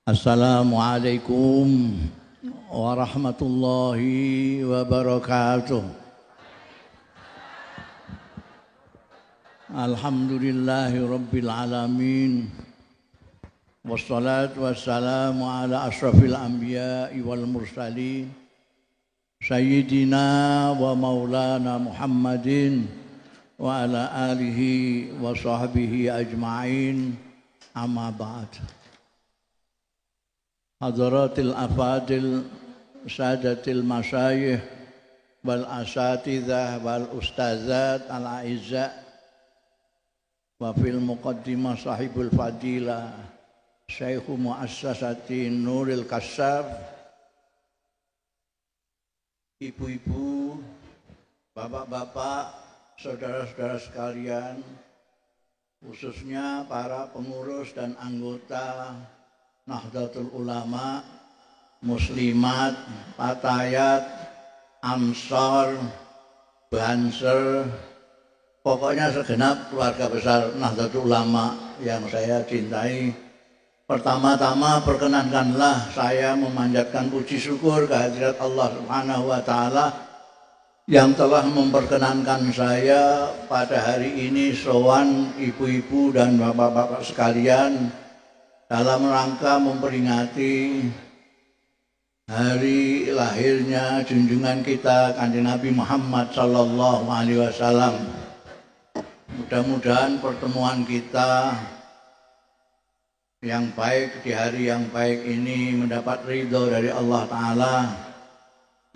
Assalamualaikum warahmatullahi wabarakatuh. Alhamdulillahi rabbil alamin. Wassalatu wassalamu ala ashrafil anbiya'i wal mursalin Sayyidina wa maulana Muhammadin wa ala alihi wa sahbihi ajma'in. Amma ba'd. Hadratil afadil sadatil masyayikh wal asatidzah wal ustazat al aizza wa fil muqaddimah sahibul fadilah Syekhu Muassasati Nuril Kasyaf, ibu-ibu, bapak-bapak, saudara-saudara sekalian, khususnya para pengurus dan anggota Nahdlatul Ulama, Muslimat, Fatayat, Ansor, Banser, pokoknya segenap keluarga besar Nahdlatul Ulama yang saya cintai. Pertama-tama perkenankanlah saya memanjatkan puji syukur kehadirat Allah Subhanahu wa taala yang telah memperkenankan saya pada hari ini sowan ibu-ibu dan bapak-bapak sekalian dalam rangka memperingati hari lahirnya junjungan kita Kanjeng Nabi Muhammad sallallahu alaihi wasallam. Mudah-mudahan pertemuan kita yang baik di hari yang baik ini mendapat ridho dari Allah Ta'ala,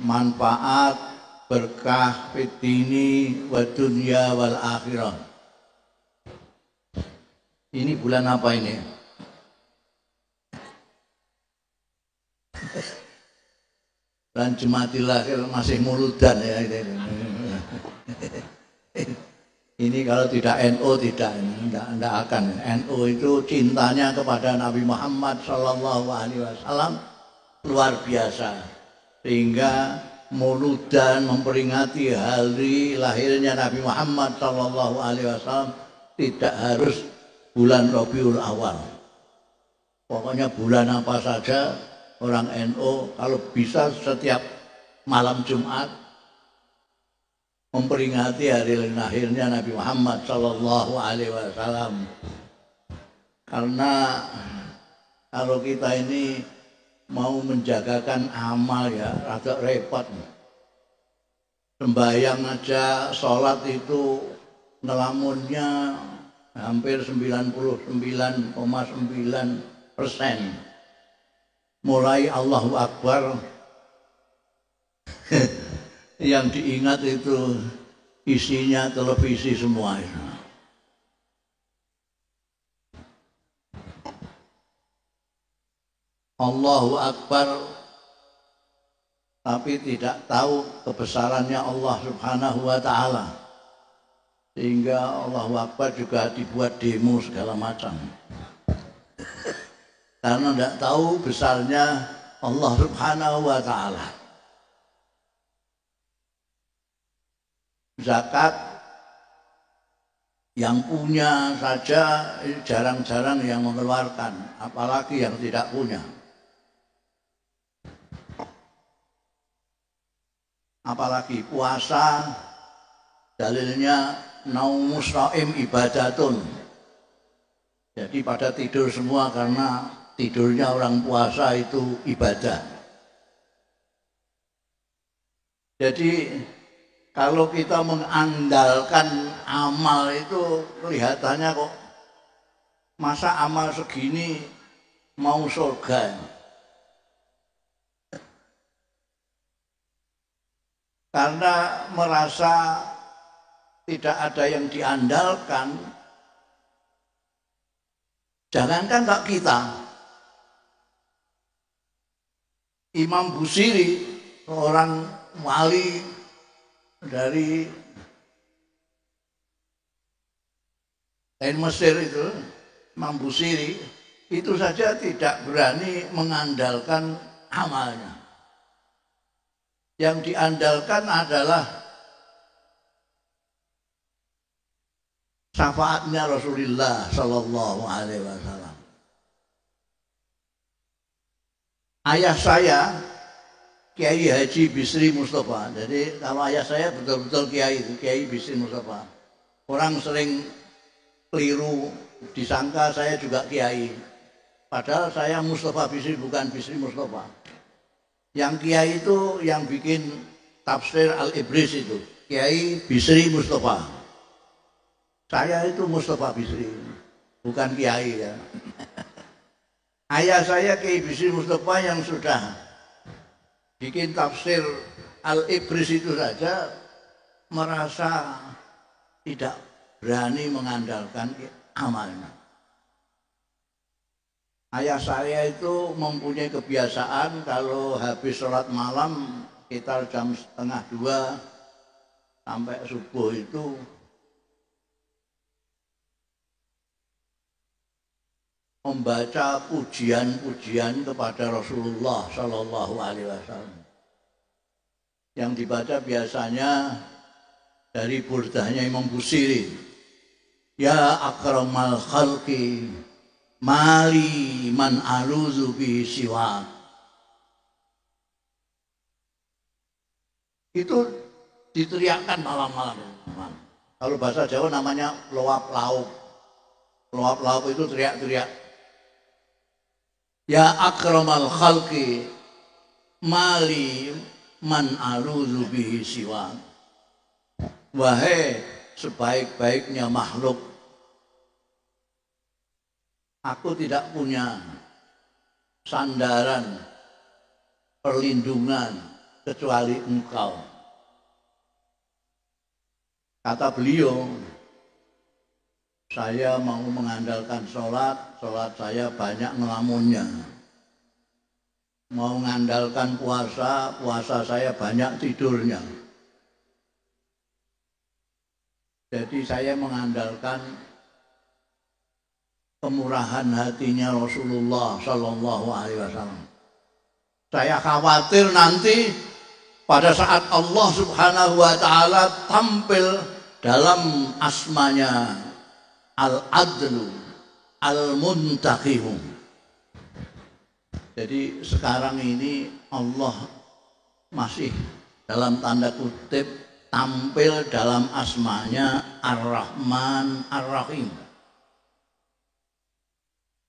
manfaat, berkah fid dini wa dunya wal akhirah. Ini bulan apa ini? Dan Jumadil Akhir masih muludan ya. Ini kalau tidak NU tidak akan. NU itu cintanya kepada Nabi Muhammad Sallallahu Alaihi Wasallam luar biasa, sehingga muludan memperingati hari lahirnya Nabi Muhammad Sallallahu Alaihi Wasallam tidak harus bulan Rabiul Awal. Pokoknya bulan apa saja orang NU kalau bisa setiap malam Jumat memperingati hari lahirnya Nabi Muhammad Sallallahu Alaihi Wasallam. Karena kalau kita ini mau menjagakan amal ya agak repot. Sembahyang aja, sholat itu ngelamunnya hampir 99,9%. Mulai Allahu Akbar yang diingat itu isinya televisi semua. Allahu Akbar tapi tidak tahu kebesarannya Allah Subhanahu wa taala. Sehingga Allahu Akbar juga dibuat demo segala macam. Karena tidak tahu besarnya Allah Subhanahu wa taala. Zakat yang punya saja jarang-jarang yang mengeluarkan, apalagi yang tidak punya. Apalagi puasa, dalilnya naumus shaim ibadatun. Jadi pada tidur semua karena tidurnya orang puasa itu ibadah. Jadi kalau kita mengandalkan amal itu kelihatannya kok masa amal segini mau surga. Karena merasa tidak ada yang diandalkan, jangankan tak kita. Imam Busiri, seorang wali dari Mesir itu, Imam Busiri, itu saja tidak berani mengandalkan amalnya. Yang diandalkan adalah syafaatnya Rasulullah Sallallahu Alaihi Wasallam. ayah saya Kiai Haji Bisri Mustafa. Jadi kalau ayah saya betul-betul Kiai itu Kiai Bisri Mustafa. Orang sering keliru disangka saya juga Kiai. Padahal saya Mustafa Bisri bukan Bisri Mustafa. Yang Kiai itu yang bikin tafsir Al-Ibris itu Kiai Bisri Mustafa. Saya itu Mustafa Bisri, bukan Kiai ya. Ayah saya Kiai Bisri Mustafa yang sudah bikin tafsir Al-Ibris itu saja merasa tidak berani mengandalkan amalnya. Ayah saya itu mempunyai kebiasaan kalau habis sholat malam sekitar jam 1:30 sampai subuh itu membaca pujian-pujian kepada Rasulullah Shallallahu Alaihi Wasallam. Yang dibaca biasanya dari burdahnya Imam Busiri. Ya akramal khalqi mali man aluzu bi siwa. Itu diteriakkan malam-malam. Kalau bahasa Jawa namanya loap laup. Loap laup itu teriak-teriak. Ya akramal khalqi mali man aluzu bihi siwa. Wahai sebaik-baiknya makhluk, aku tidak punya sandaran perlindungan kecuali engkau. Kata beliau, saya mau mengandalkan sholat saya banyak ngelamunnya. Mau mengandalkan puasa saya banyak tidurnya. Jadi saya mengandalkan kemurahan hatinya Rasulullah Shallallahu Alaihi Wasallam. Saya khawatir nanti pada saat Allah Subhanahu Wa Taala tampil dalam asmanya Al-Adlu Al-Muntaqimu. Jadi sekarang ini Allah masih dalam tanda kutip tampil dalam asmanya Ar-Rahman Ar-Rahim.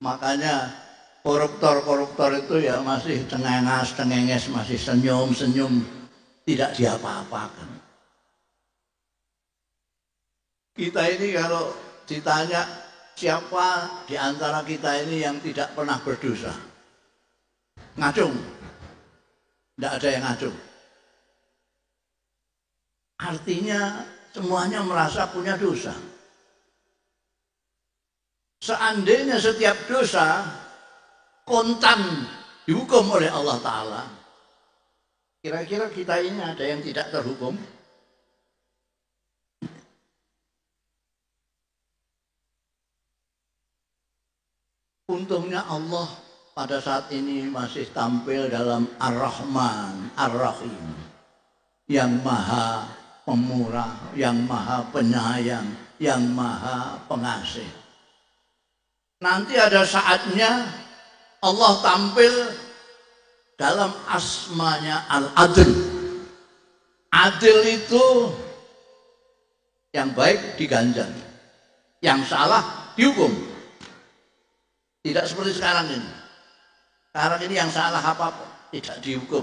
Makanya koruptor-koruptor itu ya masih cengenges, masih senyum-senyum, tidak diapa-apakan. Kita ini kalau ditanya siapa di antara kita ini yang tidak pernah berdosa, ngacung, tidak ada yang ngacung. Artinya semuanya merasa punya dosa. Seandainya setiap dosa kontan dihukum oleh Allah Ta'ala, kira-kira kita ini ada yang tidak terhukum? Untungnya Allah pada saat ini masih tampil dalam Ar-Rahman Ar-Rahim, yang maha pemurah, yang maha penyayang, yang maha pengasih. Nanti ada saatnya Allah tampil dalam asmanya Al-Adl. Adil itu yang baik diganjar, yang salah dihukum. Tidak seperti sekarang ini. Sekarang ini yang salah apa-apa tidak dihukum.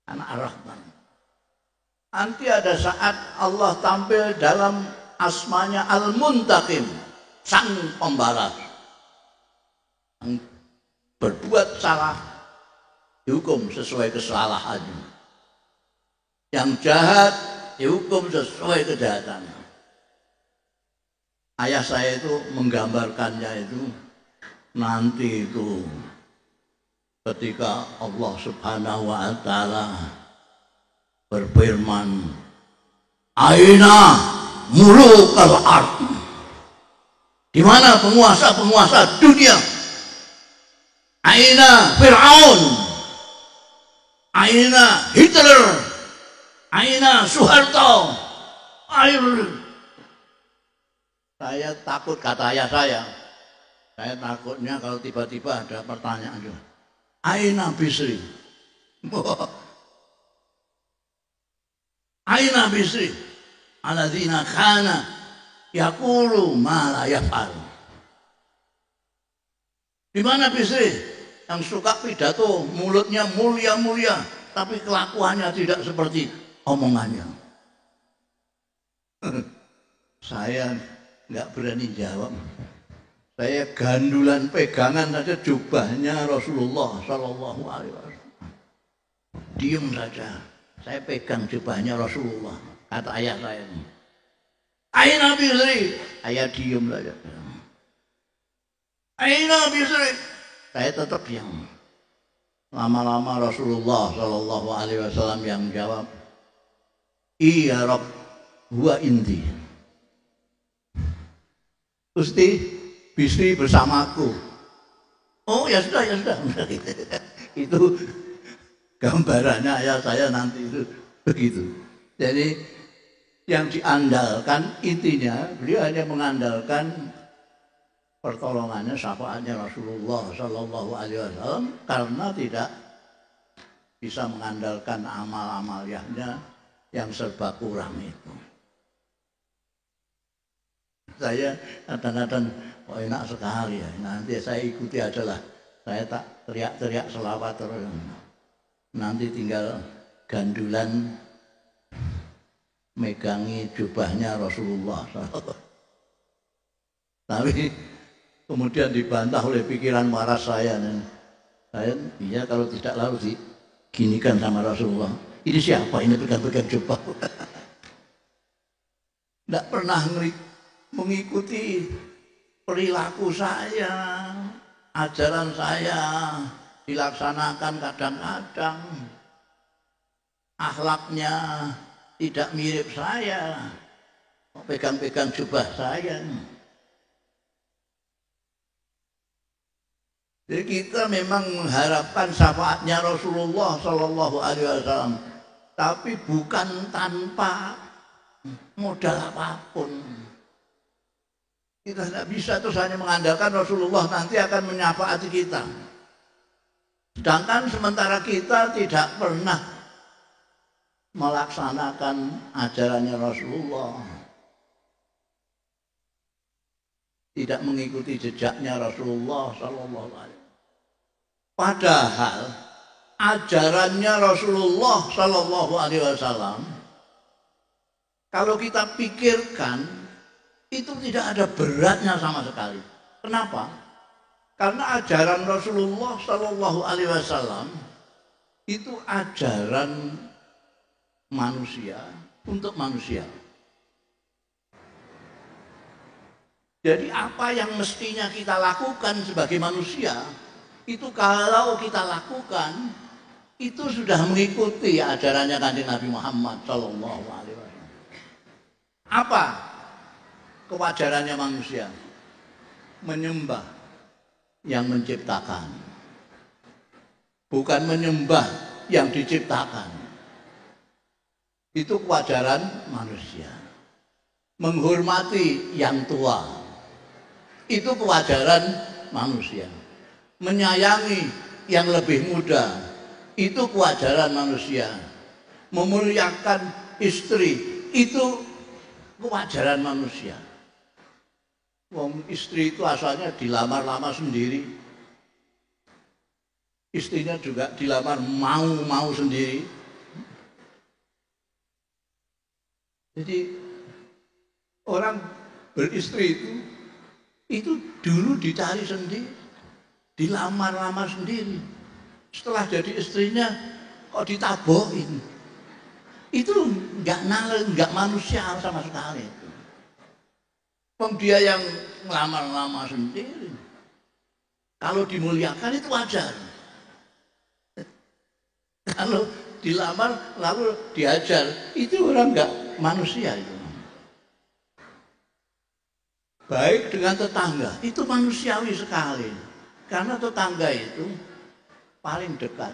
Anak Ar-Rahman. Nanti ada saat Allah tampil dalam asmanya Al-Muntaqim, sang pembalas. Yang berbuat salah dihukum sesuai kesalahannya. Yang jahat dihukum sesuai kejahatannya. Ayah saya itu menggambarkannya itu nanti itu ketika Allah Subhanahu wa Ta'ala berfirman, Aina mulukal ard, di mana penguasa-penguasa dunia? Aina Fir'aun, aina Hitler, aina Soeharto. Saya takut, kata ayah saya, Saya takutnya kalau tiba-tiba ada pertanyaan, Aina Bisri? Aina Bisri? Alladzina kana yaqulu ma la yaf'al. Di mana Bisri yang suka pidato, mulutnya mulia-mulia, tapi kelakuannya tidak seperti omongannya? Saya nggak berani jawab. Saya gandulan pegangan saja jubahnya Rasulullah Shallallahu Alaihi Wasallam. Diam saja. Saya pegang jubahnya Rasulullah. Kata ayah saya, Aina Bisri? Ayah diam saja. Aina Bisri? Saya tetap diam. Lama-lama Rasulullah Shallallahu Alaihi Wasallam yang jawab, Iya Rob, huwa indi. Gusti, Bisri bersamaku. Oh ya sudah, ya sudah. Itu gambarannya ayah saya nanti itu begitu. Jadi yang diandalkan intinya beliau hanya mengandalkan pertolongannya, syafaatnya Rasulullah Shallallahu Alaihi Wasallam karena tidak bisa mengandalkan amal-amalnya yang serba kurang itu. Saya kadang-kadang enak sekali ya. Nanti saya ikuti aja lah. Saya tak teriak-teriak selawat terus. Nanti tinggal gandulan megangi jubahnya Rasulullah. Tapi kemudian dibantah oleh pikiran waras saya. Saya iya kalau tidak lalu diginikan sama Rasulullah. Ini siapa ini pegang-pegang jubah? Tidak pernah mengikuti perilaku saya, ajaran saya dilaksanakan kadang-kadang, akhlaknya tidak mirip saya, pegang-pegang jubah saya. Jadi kita memang mengharapkan syafaatnya Rasulullah Shallallahu Alaihi Wasallam, tapi bukan tanpa modal apapun. Kita tidak bisa terus hanya mengandalkan Rasulullah nanti akan menyafaati kita. Sedangkan sementara kita tidak pernah melaksanakan ajarannya Rasulullah, tidak mengikuti jejaknya Rasulullah Sallallahu Alaihi Wasallam. Padahal ajarannya Rasulullah Sallallahu Alaihi Wasallam, kalau kita pikirkan, itu tidak ada beratnya sama sekali. Kenapa? Karena ajaran Rasulullah Shallallahu Alaihi Wasallam itu ajaran manusia untuk manusia. Jadi apa yang mestinya kita lakukan sebagai manusia, itu kalau kita lakukan, itu sudah mengikuti ajarannya Kanjeng Nabi Muhammad Shallallahu Alaihi Wasallam. Apa kewajarannya manusia? Menyembah yang menciptakan, bukan menyembah yang diciptakan. Itu kewajaran manusia. Menghormati yang tua, itu kewajaran manusia. Menyayangi yang lebih muda, itu kewajaran manusia. Memuliakan istri, itu kewajaran manusia. Wong istri itu asalnya dilamar-lamar sendiri. Istrinya juga dilamar mau sendiri. Jadi orang beristri itu dulu dicari sendiri, dilamar-lamar sendiri. Setelah jadi istrinya kok ditabokin. Itu nggak manusia sama sekali. Dia yang ngelamar-lamar sendiri. Kalau dimuliakan itu wajar. Kalau dilamar lalu diajar, itu orang nggak manusia itu. Baik dengan tetangga, itu manusiawi sekali. Karena tetangga itu paling dekat.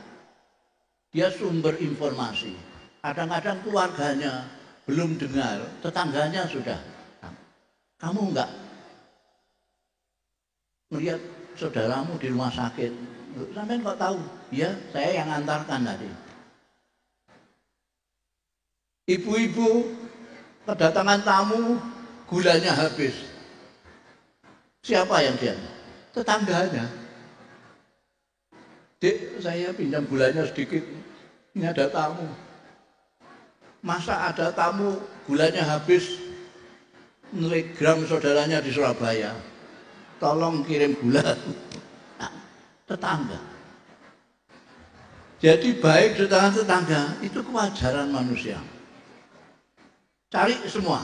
Dia sumber informasi. Kadang-kadang keluarganya belum dengar, tetangganya sudah. Kamu enggak melihat saudaramu di rumah sakit. Sampai kok tahu? Ya, saya yang antarkan tadi. Ibu-ibu kedatangan tamu, gulanya habis. Siapa yang dia? Tetangganya. Dek, saya pinjam gulanya sedikit. Ini ada tamu. Masa ada tamu gulanya habis, telegram saudaranya di Surabaya, tolong kirim gula. Nah, tetangga. Jadi baik di tangan tetangga itu kewajaran manusia. Cari semua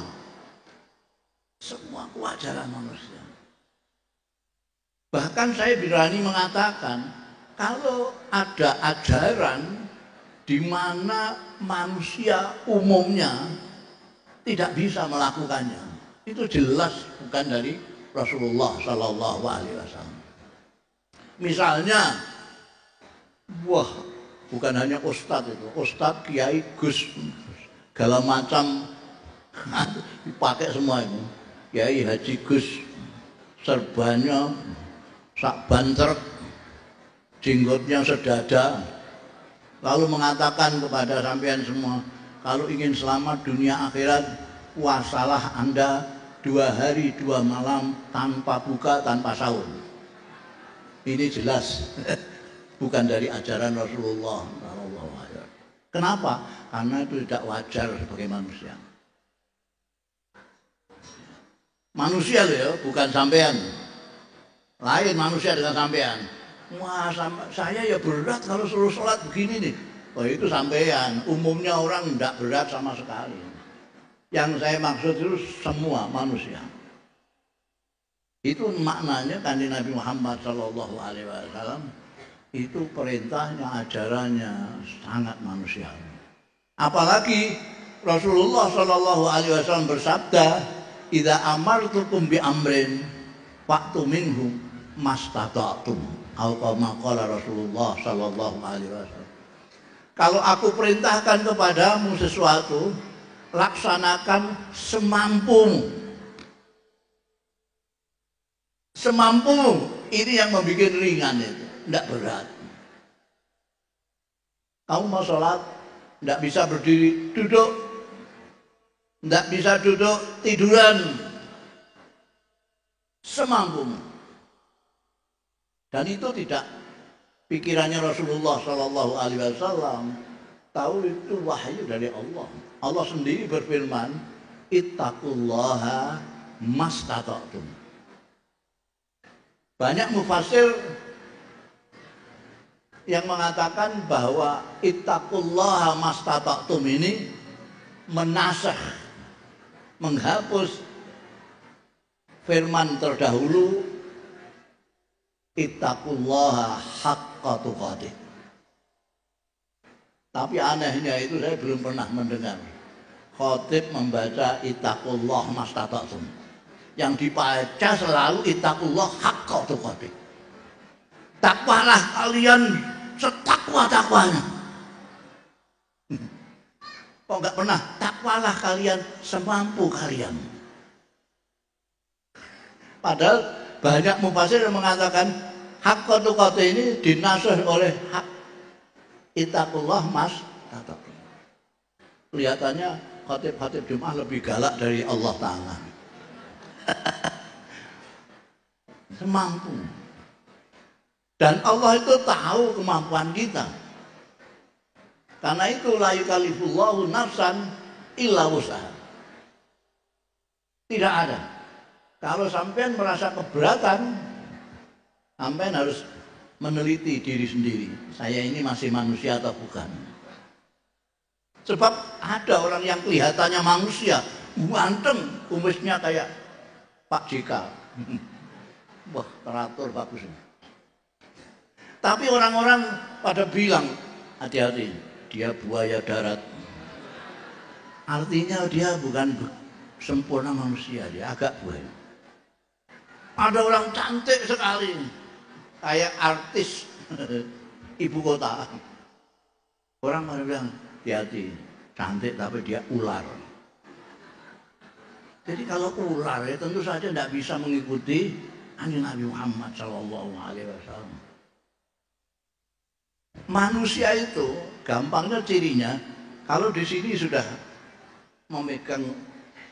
kewajaran manusia. Bahkan saya berani mengatakan kalau ada ajaran di mana manusia umumnya tidak bisa melakukannya, itu jelas bukan dari Rasulullah Shallallahu Alaihi Wasallam. Misalnya, bukan hanya ustadz itu, ustadz, kiai, gus, segala macam dipakai semua itu. Kiai, haji, gus, serbannya sak banter, jenggotnya sedada, lalu mengatakan kepada sampean semua, kalau ingin selamat dunia akhirat, puasalah Anda 2 hari 2 malam tanpa buka, tanpa sahur. Ini jelas bukan dari ajaran Rasulullah. Kenapa? Karena itu tidak wajar sebagai manusia. Manusia loh ya, bukan sampean. Lain manusia dengan sampean. Wah, saya ya berat kalau suruh sholat begini nih. Oh itu sampean. Umumnya orang tidak berat sama sekali. Yang saya maksud itu semua manusia. Itu maknanya Kanjeng Nabi Muhammad Shallallahu Alaihi Wasallam itu perintahnya, ajarannya sangat manusiawi. Apalagi Rasulullah Shallallahu Alaihi Wasallam bersabda, "Idza amartukum bi amrin fa'tu minhu mastata'tum." Qala Rasulullah Shallallahu Alaihi Wasallam. Kalau aku perintahkan kepadamu sesuatu, laksanakan semampumu. Semampu ini yang membuat ringan itu, tidak berat. Kamu mau sholat, tidak bisa berdiri, duduk. Tidak bisa duduk, tiduran. Semampumu. Dan itu tidak pikirannya Rasulullah Shallallahu Alaihi Wasallam. Tahu itu wahyu dari Allah. Allah sendiri berfirman, ittaqullaha mastata'tum. Banyak mufassir yang mengatakan bahwa ittaqullaha mastata'tum ini menasakh, menghapus firman terdahulu ittaqullaha haqqa tuqatih. Tapi anehnya itu saya belum pernah mendengar khatib membaca ittaqullah mastata'tum. Yang dibaca selalu ittaqullah haqqa tuqatih. Takwalah kalian setakwa-takwanya. Kok enggak pernah takwalah kalian semampu kalian. Padahal banyak mufassir yang mengatakan haqqa tuqatih ini dinasih oleh hak ittaqullah mastata'tum. Kelihatannya khatib-khatib Jumat lebih galak dari Allah Ta'ala. Semampu. Dan Allah itu tahu kemampuan kita. Karena itu la yukallifullahu nafsan illa wus'aha. Tidak ada. Kalau sampean merasa keberatan, sampean harus meneliti diri sendiri. Saya ini masih manusia atau bukan? Sebab ada orang yang kelihatannya manusia, ganteng, kumisnya kayak Pak JK. Wah, teratur bagus. Tapi orang-orang pada bilang, hati-hati, dia buaya darat. Artinya dia bukan sempurna manusia, dia agak buaya. Ada orang cantik sekali, kayak artis ibu kota. Orang pada bilang, hati-hati, cantik tapi dia ular. Jadi kalau ular ya tentu saja tidak bisa mengikuti Kanjeng Nabi Muhammad sallallahu alaihi wasallam. Manusia itu gampangnya cirinya kalau di sini sudah memegang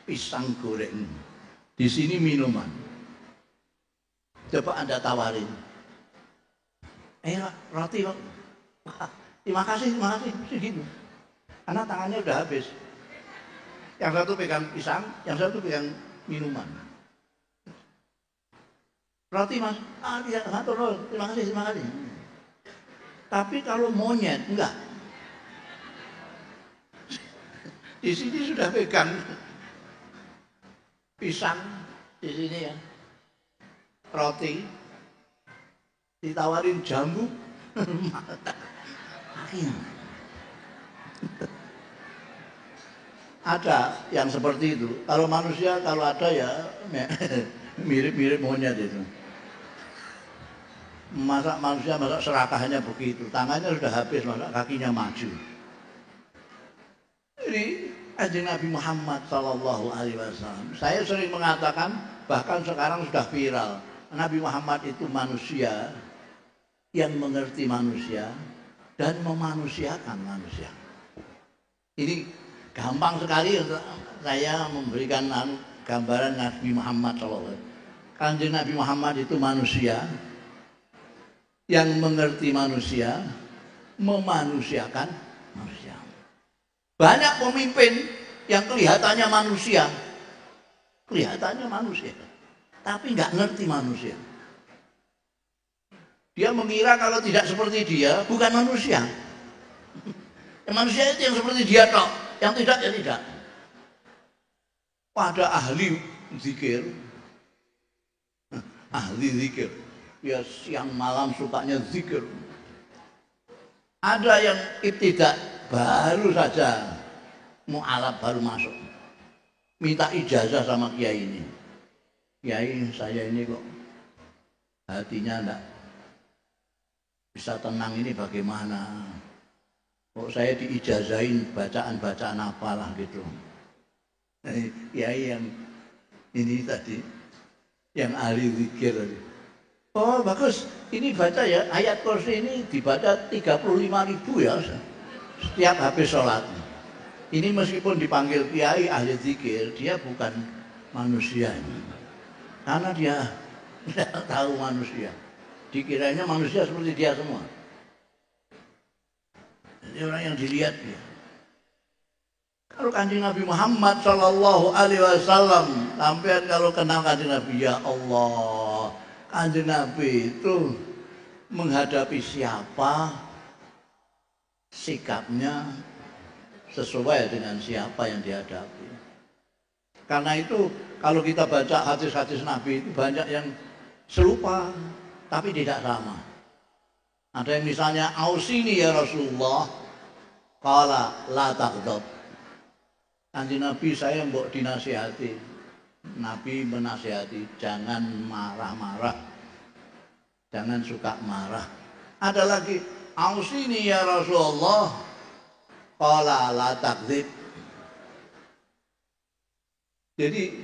pisang goreng, di sini minuman. Coba Anda tawarin. Roti kok. Terima kasih segitu. Karena tangannya udah habis. Yang satu pegang pisang, yang satu pegang minuman. Roti mas, dia satu roll, terima kasih. Tapi kalau monyet enggak. Di sini sudah pegang pisang, di sini ya. Roti, ditawarin jambu, ada yang seperti itu. Kalau manusia kalau ada ya mirip-mirip monyet itu. Masa manusia masa serakahnya begitu, tangannya sudah habis, masa kakinya maju. Ini Kanjeng Nabi Muhammad sallallahu alaihi wasallam. Saya sering mengatakan, bahkan sekarang sudah viral, Nabi Muhammad itu manusia yang mengerti manusia dan memanusiakan manusia. Ini gampang sekali saya memberikan gambaran Nabi Muhammad sallallahu alaihi wasallam. Kanjeng Nabi Muhammad itu manusia yang mengerti manusia, memanusiakan manusia. Banyak pemimpin yang kelihatannya manusia, tapi nggak ngerti manusia. Dia mengira kalau tidak seperti dia, bukan manusia. Manusia itu yang seperti dia toh, yang tidak ya tidak. Pada ahli zikir, ya siang malam sukanya zikir. Ada yang ibtidak, baru saja mu'alaf baru masuk, minta ijazah sama kiai ini. Kiai, saya ini kok hatinya enggak bisa tenang, ini bagaimana? Kok saya diijazahin bacaan-bacaan apalah gitu. Kiai yang ini tadi, yang ahli zikir tadi. Oh bagus, ini baca ya, ayat kursi ini dibaca 35.000 ya setiap habis sholat. Ini meskipun dipanggil kiai ahli zikir, dia bukan manusia ini. Karena dia tidak tahu manusia, dikiranya manusia seperti dia semua. Jadi orang yang dilihat dia. Kalau Kanjeng Nabi Muhammad sallallahu alaihi wasallam, sampai kalau kenal Kanjeng Nabi, ya Allah, Kanjeng Nabi itu menghadapi siapa sikapnya sesuai dengan siapa yang dihadapi. Karena itu kalau kita baca hadis-hadis Nabi itu banyak yang serupa tapi tidak sama. Ada yang misalnya ausini ya Rasulullah, qala la taghdab. Kanjeng Nabi saya mbok dinasihati. Nabi menasihati, jangan marah-marah, jangan suka marah. Ada lagi, ausini ya Rasulullah, qala la takdzib. Jadi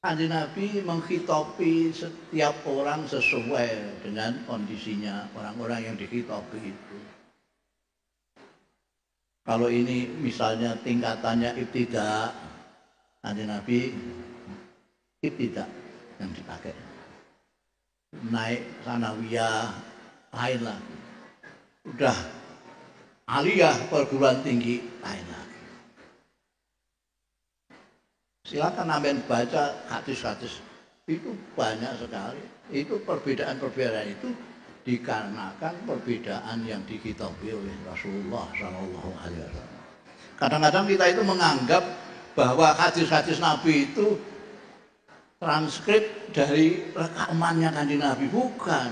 Kanjeng Nabi menghitopi setiap orang sesuai dengan kondisinya, orang-orang yang dikhitopi itu. Kalau ini misalnya tingkatannya ibtidak, Kanjeng Nabi ibtidak yang dipakai. Naik sanawiyah lain lagi. Udah aliyah perguruan tinggi lain lagi. Silakan ambil baca hadis-hadis itu banyak sekali. Itu perbedaan-perbedaan itu dikarenakan perbedaan yang dikitabi oleh Rasulullah SAW. Kadang-kadang kita itu menganggap bahwa hadis-hadis Nabi itu transkrip dari rekamannya Kanjeng Nabi. Bukan.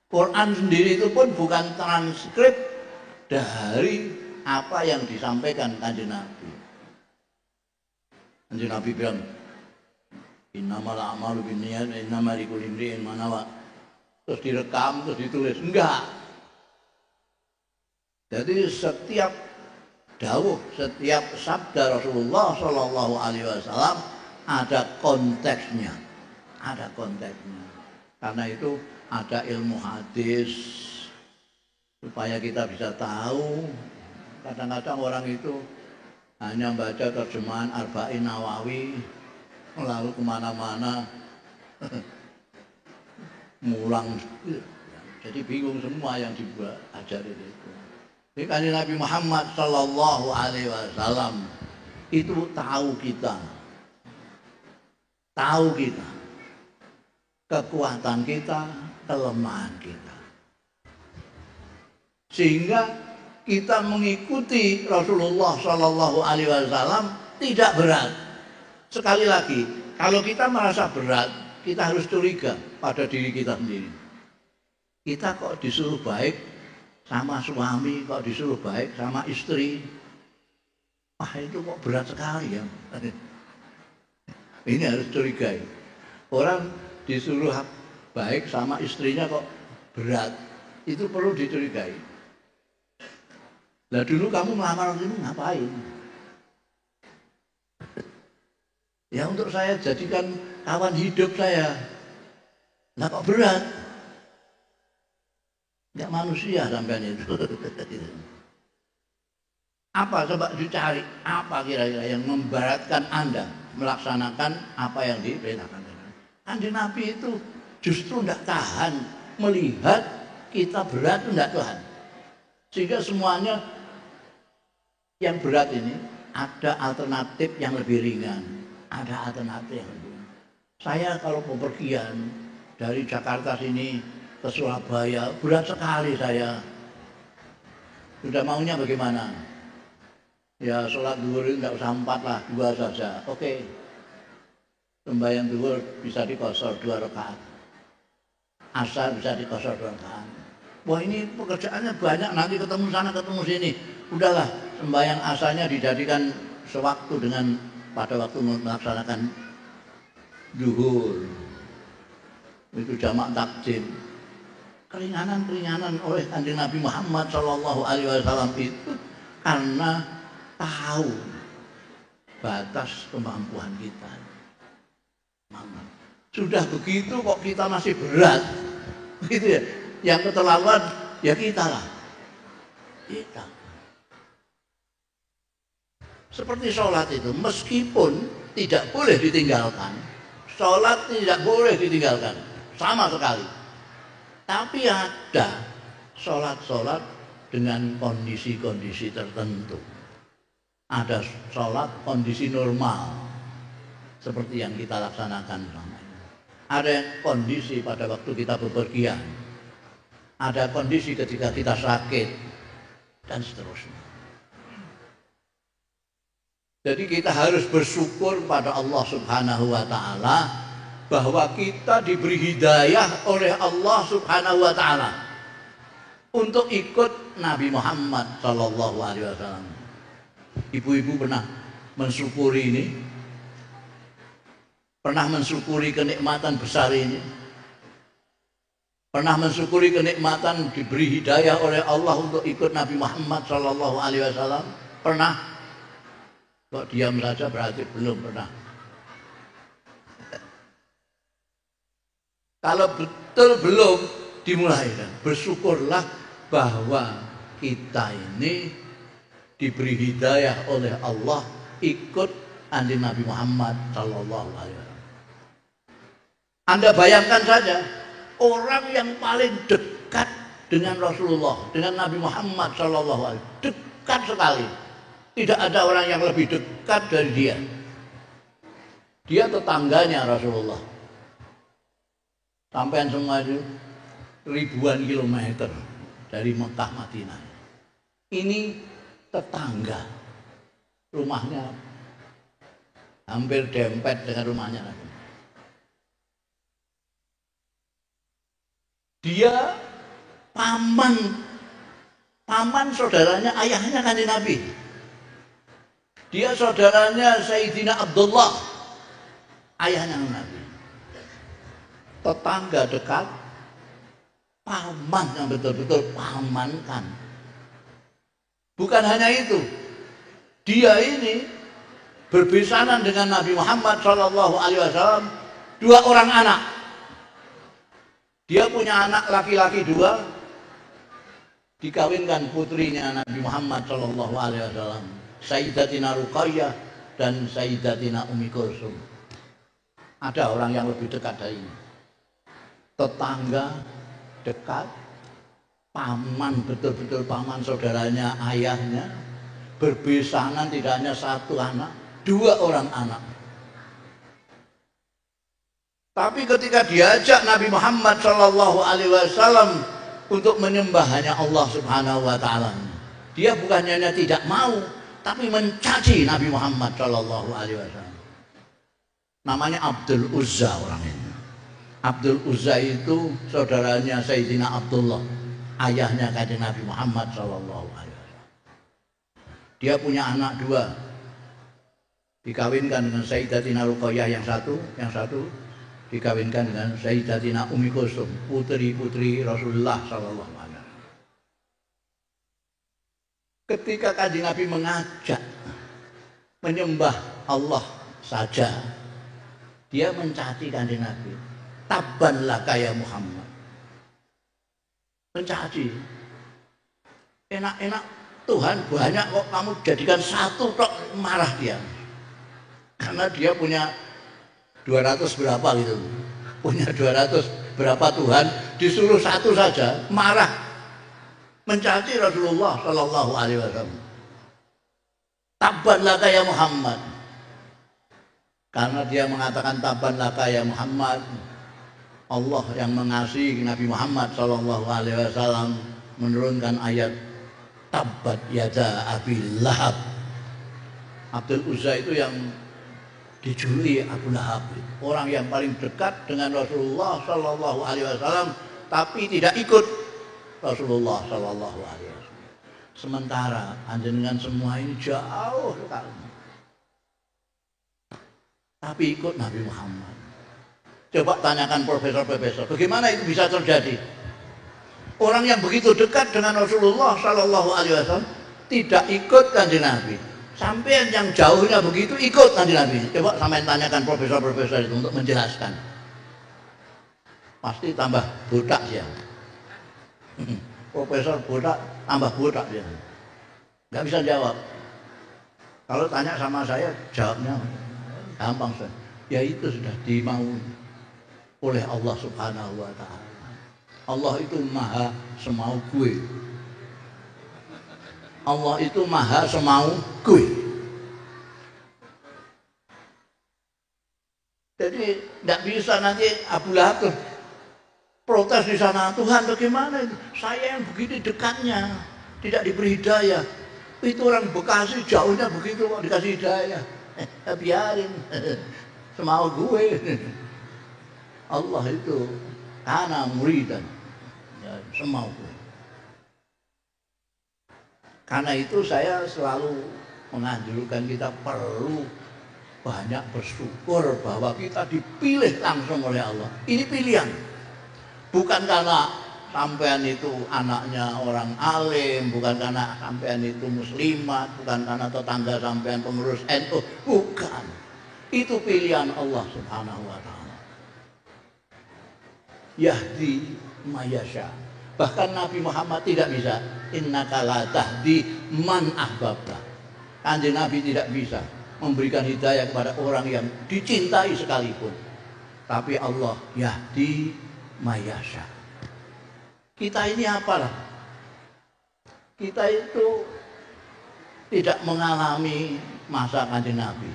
Quran sendiri itu pun bukan transkrip dari apa yang disampaikan Kanjeng Nabi. Kanjeng Nabi bilang, innamal a'malu binniyat wa innamal likulli imri'in ma nawa. Terus direkam, terus ditulis. Enggak. Jadi setiap dawuh, setiap sabda Rasulullah Shallallahu Alaihi Wasallam ada konteksnya, ada konteksnya. Karena itu ada ilmu hadis supaya kita bisa tahu. Kadang-kadang orang itu hanya baca terjemahan Arba'in Nawawi lalu kemana-mana mulang, jadi bingung semua yang dibuat ajarin itu. Jadi kanjeng Nabi Muhammad Sallallahu Alaihi Wasallam itu tahu kita, kekuatan kita, kelemahan kita, sehingga kita mengikuti Rasulullah Sallallahu Alaihi Wasallam tidak berat. Sekali lagi, kalau kita merasa berat, kita harus curiga pada diri kita sendiri. Kita kok disuruh baik sama suami, kok disuruh baik sama istri, wah itu kok berat sekali ya. Ini harus curigai. Orang disuruh baik sama istrinya kok berat, itu perlu dicurigai. Lah dulu kamu melamar ini ngapain? Ya untuk saya jadikan kawan hidup saya. Lah kok berat? Enggak manusia sampean itu. Apa coba dicari? Apa kira-kira yang memberatkan Anda melaksanakan apa yang diperintahkan? Kanjeng Nabi itu justru tidak tahan melihat kita berat, tidak tahan. Sehingga semuanya yang berat ini ada alternatif yang lebih ringan, ada alternatif yang lebih ringan. Saya kalau bepergian dari Jakarta sini ke Surabaya berat sekali saya. Sudah maunya bagaimana? Ya sholat zuhur tidak usah 4 lah, 2 saja. Oke. Sembahyang zuhur bisa dikosor 2 rakaat. Asar bisa dikosor 2 rakaat. Wah ini pekerjaannya banyak, nanti ketemu sana ketemu sini. Udahlah, sembahyang asarnya dijadikan sewaktu dengan pada waktu melaksanakan zuhur. Itu jamak takdim. Keringanan-keringanan oleh kanjeng Nabi Muhammad Shallallahu Alaihi Wasallam itu karena tahu batas kemampuan kita. Sudah begitu kok kita masih berat, gitu ya. Yang keterlaluan ya kita lah, kita. Seperti sholat itu, meskipun tidak boleh ditinggalkan, sholat tidak boleh ditinggalkan sama sekali. Tapi ada sholat-sholat dengan kondisi-kondisi tertentu. Ada sholat kondisi normal, seperti yang kita laksanakan selama ini. Ada kondisi pada waktu kita bepergian. Ada kondisi ketika kita sakit, dan seterusnya. Jadi kita harus bersyukur pada Allah Subhanahu wa Ta'ala bahwa kita diberi hidayah oleh Allah Subhanahu wa Ta'ala untuk ikut Nabi Muhammad Sallallahu Alaihi Wasallam. Ibu-ibu pernah mensyukuri ini? Pernah mensyukuri kenikmatan besar ini? Pernah mensyukuri kenikmatan diberi hidayah oleh Allah untuk ikut Nabi Muhammad Sallallahu Alaihi Wasallam? Pernah? Kok diam saja berarti belum pernah. Kalau betul belum dimulai, bersyukurlah bahwa kita ini diberi hidayah oleh Allah ikut anjing Nabi Muhammad Sallallahu Alaihi Wasallam. Anda bayangkan saja orang yang paling dekat dengan Rasulullah, dengan Nabi Muhammad Sallallahu Alaihi Wasallam, dekat sekali. Tidak ada orang yang lebih dekat dari dia. Dia tetangganya Rasulullah. Sampai semua itu ribuan kilometer dari Mekah Madinah. Ini tetangga, rumahnya hampir dempet dengan rumahnya. Dia paman saudaranya ayahnya kanjeng Nabi. Dia saudaranya Sayyidina Abdullah, ayahnya Nabi. Tetangga dekat, paman yang betul-betul pamankan. Bukan hanya itu, dia ini berbesanan dengan Nabi Muhammad Shallallahu Alaihi Wasallam 2 orang anak. Dia punya anak laki-laki 2, dikawinkan putrinya Nabi Muhammad Shallallahu Alaihi Wasallam, Sayyidatina Ruqayyah dan Sayyidatina Ummi Kulsum. Ada orang yang lebih dekat dari ini, tetangga dekat, paman, betul-betul paman saudaranya ayahnya, berbesanan tidak hanya 1 anak, 2 orang anak. Tapi ketika diajak Nabi Muhammad Shallallahu Alaihi Wasallam untuk menyembah hanya Allah Subhanahu Wa Taala, dia bukannya tidak mau, tapi mencaci Nabi Muhammad Shallallahu Alaihi Wasallam. Namanya Abdul Uzza orang ini. Abdul Uzza itu saudaranya Sayyidina Abdullah, ayahnya kanjeng Nabi Muhammad Shallallahu Alaihi Wasallam. Dia punya anak 2, dikawinkan dengan Sayyidatina Ruqayyah yang satu dikawinkan dengan Sayyidatina Ummi Kulsum, putri-putri Rasulullah sallallahu alaihi wasallam. Ketika kanjeng Nabi mengajak menyembah Allah saja, dia mencaci kanjeng Nabi. Tabban laka ya Muhammad. Mencaci. Enak-enak Tuhan banyak kok kamu jadikan 1 tok, marah dia. Karena dia punya 200 berapa gitu, punya 200 berapa Tuhan, disuruh 1 saja marah, mencaci Rasulullah Shallallahu Alaihi Wasallam. Tabban laka ya Muhammad, karena dia mengatakan tabban laka ya Muhammad, Allah yang mengasihi Nabi Muhammad Shallallahu Alaihi Wasallam menurunkan ayat tabbat yada Abi Lahab. Abdul Uzza itu yang dijuluki Abu Lahab, orang yang paling dekat dengan Rasulullah Shallallahu Alaihi Wasallam, tapi tidak ikut Rasulullah Shallallahu Alaihi Wasallam. Sementara panjenengan semua ini jauh sekali, tapi ikut Nabi Muhammad. Coba tanyakan profesor-profesor, bagaimana itu bisa terjadi? Orang yang begitu dekat dengan Rasulullah Shallallahu Alaihi Wasallam tidak ikut kanjeng Nabi. Sampai yang jauhnya begitu ikut nanti Nabi. Coba sampai tanyakan profesor-profesor itu untuk menjelaskan. Pasti tambah botak ya. Profesor botak tambah botak ya. Nggak bisa jawab. Kalau tanya sama saya, jawabnya gampang saja. Ya itu sudah dimaui oleh Allah Subhanahu Wa Taala. Allah itu maha semau gue. Allah itu maha semau gue. Jadi tidak bisa nanti Abu Lahab protes di sana, Tuhan bagaimana itu? Saya yang begini dekatnya tidak diberi hidayah. Itu orang Bekasi jauhnya begitu kok dikasih hidayah. Biarin semau gue. Allah itu karena muridan ya, semau gue. Karena itu saya selalu menganjurkan kita perlu banyak bersyukur bahwa kita dipilih langsung oleh Allah. Ini pilihan. Bukan karena sampean itu anaknya orang alim, bukan karena sampean itu muslimat, bukan karena tetangga sampean pengurus NU, bukan. Itu pilihan Allah Subhanahu wa taala. Yahdi mayasya. Bahkan Nabi Muhammad tidak bisa, innaka la tahdi man ahbabta. Kanjeng Nabi tidak bisa memberikan hidayah kepada orang yang dicintai sekalipun. Tapi Allah yahdi mayasya. Kita ini apalah? Kita itu tidak mengalami masa kanjeng Nabi.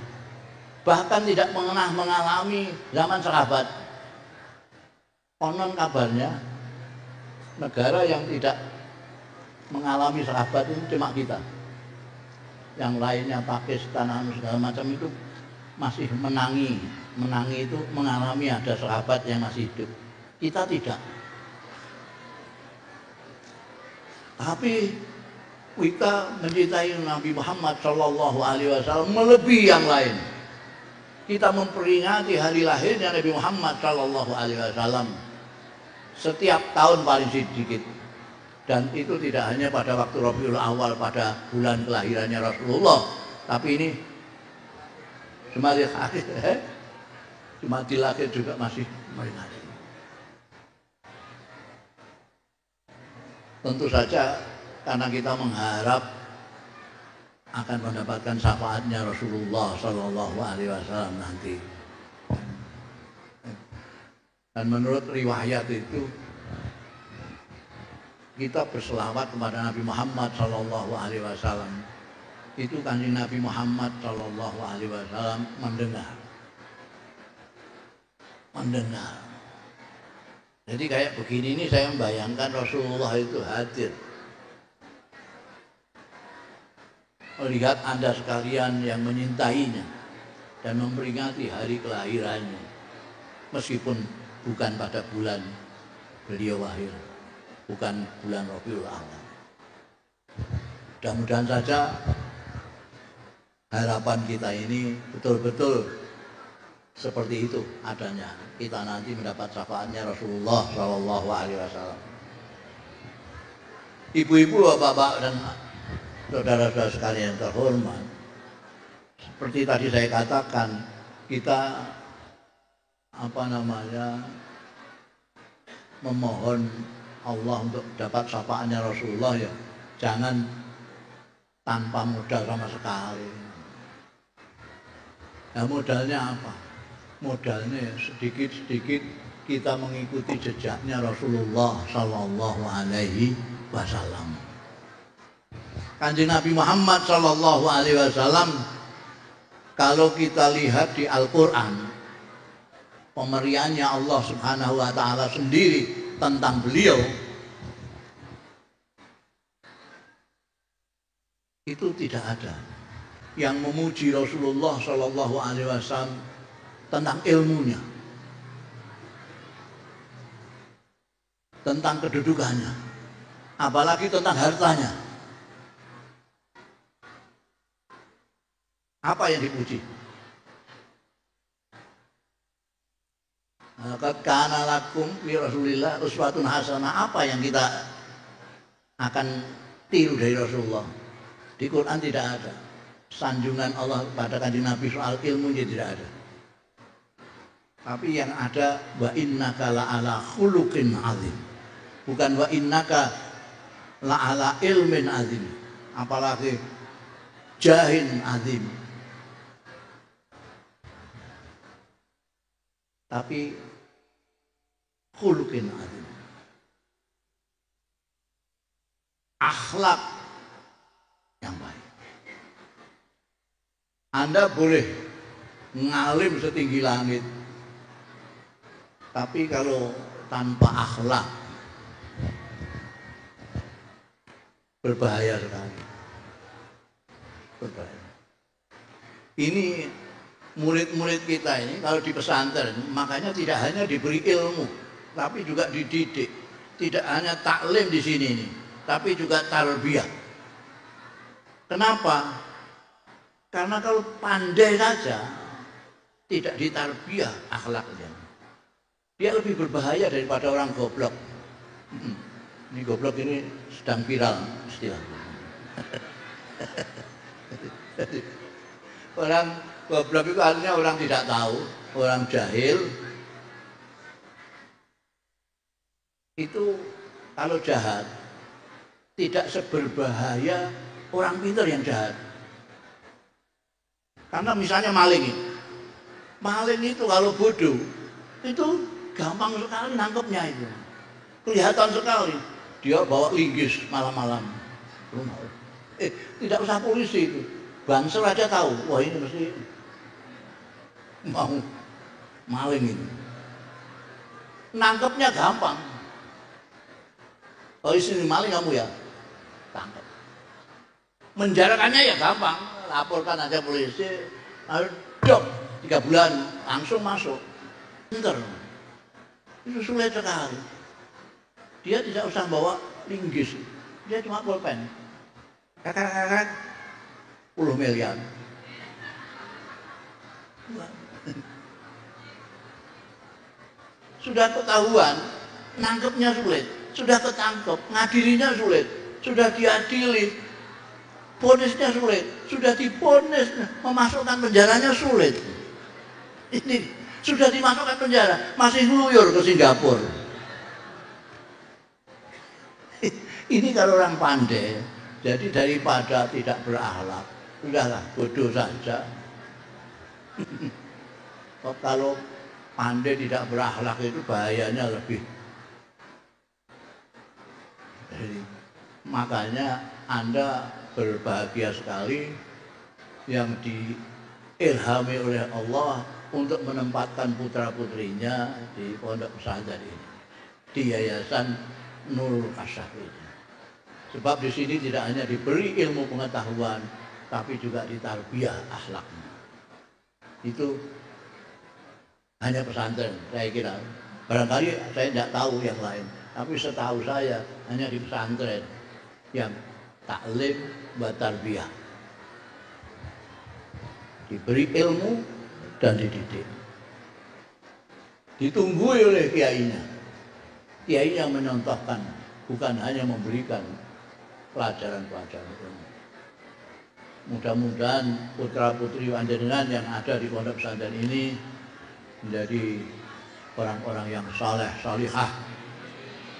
Bahkan tidak pernah mengalami zaman sahabat. Konon kabarnya negara yang tidak mengalami sahabat itu cuma kita. Yang lainnya Pakistan segala macam itu masih menangi. Menangi itu mengalami ada sahabat yang masih hidup. Kita tidak. Tapi kita mencintai Nabi Muhammad Shallallahu Alaihi Wasallam melebihi yang lain. Kita memperingati hari lahirnya Nabi Muhammad Shallallahu Alaihi Wasallam setiap tahun paling sedikit, dan itu tidak hanya pada waktu Rabiul Awal pada bulan kelahirannya Rasulullah, tapi ini mati lahir juga masih meringati. Tentu saja karena kita mengharap akan mendapatkan syafaatnya Rasulullah Shallallahu Alaihi Wasallam nanti. Dan menurut riwayat itu kita berselawat kepada Nabi Muhammad Shallallahu Alaihi Wasallam. Itu kanjeng Nabi Muhammad Shallallahu Alaihi Wasallam mendengar. Jadi kayak begini ini saya membayangkan Rasulullah itu hadir. Melihat Anda sekalian yang menyintainya dan memperingati hari kelahirannya. Meskipun bukan pada bulan beliau lahir, bukan bulan Rabiul Awal. Mudah-mudahan saja harapan kita ini betul-betul seperti itu adanya. Kita nanti mendapat syafaatnya Rasulullah Shallallahu Alaihi Wasallam. Ibu-ibu, bapak-bapak dan saudara-saudara sekalian terhormat, seperti tadi saya katakan, kita memohon Allah untuk dapat syafaatnya Rasulullah ya, jangan tanpa modal sama sekali. Nah, modalnya apa? Modalnya sedikit-sedikit kita mengikuti jejaknya Rasulullah Sallallahu Alaihi Wasallam. Kanjeng Nabi Muhammad Sallallahu Alaihi Wasallam, kalau kita lihat di Al-Quran, pemberiannya Allah Subhanahu Wa Taala sendiri tentang beliau itu tidak ada yang memuji Rasulullah Sallallahu Alaihi Wasallam tentang ilmunya, tentang kedudukannya, apalagi tentang hartanya. Apa yang dipuji? Qad kana lakum fi Rasulillah uswatun hasanah. Apa yang kita akan tiru dari Rasulullah? Di Quran tidak ada sanjungan Allah pada kanjeng Nabi soal ilmunya, tidak ada. Tapi yang ada wa innaka la'ala khuluqin azim. Bukan wa innaka la'ala ilmin azim, apalagi jahin azim. Tapi khuluqin azim, akhlak yang baik. Anda boleh ngalim setinggi langit, tapi kalau tanpa akhlak berbahaya sekali. Berbahaya. Ini murid-murid kita ini kalau di pesantren, makanya tidak hanya diberi ilmu, tapi juga dididik. Tidak hanya taklim di sini ini, tapi juga tarbiyah. Kenapa? Karena kalau pandai saja tidak ditarbiyah akhlaknya, dia lebih berbahaya daripada orang goblok. Ini goblok ini sedang viral istilah. Orang goblok itu artinya orang tidak tahu, orang jahil. Itu kalau jahat tidak seberbahaya orang pintar yang jahat. Karena misalnya maling itu kalau bodoh itu gampang sekali nangkepnya itu. Kelihatan sekali. Dia bawa linggis malam-malam. Tidak usah polisi itu. Bansel aja tahu. Wah, ini mesti mau maling itu. Nangkepnya gampang. Oh, sini maling kamu ya? Tangkap. Menjarakannya ya gampang. Laporkan aja polisi. Lalu dok 3 bulan langsung masuk. Pinter. Itu sulit sekali. Dia tidak usah bawa linggis, dia cuma pulpen. Kakak 10 miliar. Sudah ketahuan, nangkepnya sulit. Sudah ketangkep, ngadilinya sulit. Sudah diadili, ponisnya sulit. Sudah diponis, memasukkan penjaranya sulit. Ini sudah dimasukkan penjara, masih ngeluyur ke Singapura. Ini kalau orang pandai, jadi daripada tidak berakhlak, sudahlah bodoh saja. Kalau pandai tidak berakhlak itu bahayanya lebih. Jadi, makanya Anda berbahagia sekali yang diilhami oleh Allah untuk menempatkan putra-putrinya di pondok pesantren ini, di Yayasan Nurul Kasyaf ini. Sebab di sini tidak hanya diberi ilmu pengetahuan, tapi juga ditarbiyah akhlaknya. Itu hanya pesantren, saya kira. Barangkali saya tidak tahu yang lain, tapi setahu saya hanya di pesantren yang taklim wa tarbiyah, diberi ilmu dan dididik, ditunggu oleh kiainya. Kiai yang menyontohkan, bukan hanya memberikan pelajaran-pelajaran ilmu. Mudah-mudahan putra-putri panjenengan yang ada di pondok pesantren ini menjadi orang-orang yang saleh, salihah,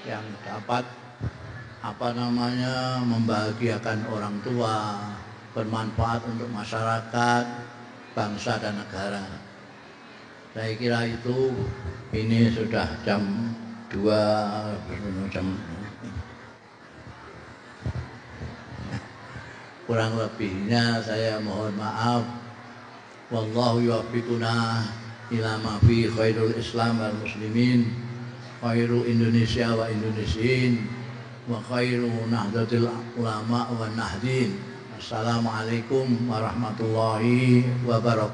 yang dapat membahagiakan orang tua, bermanfaat untuk masyarakat, bangsa dan negara. Saya kira itu, ini sudah jam 2, kurang lebihnya saya mohon maaf. Wallahu yuwaffiquna ila ma fi khairul Islam wal muslimin, khairu Indonesia wa Indonesiin, wa khairu nahdlatil ulama wa nahdin. Assalamualaikum warahmatullahi wabarakatuh.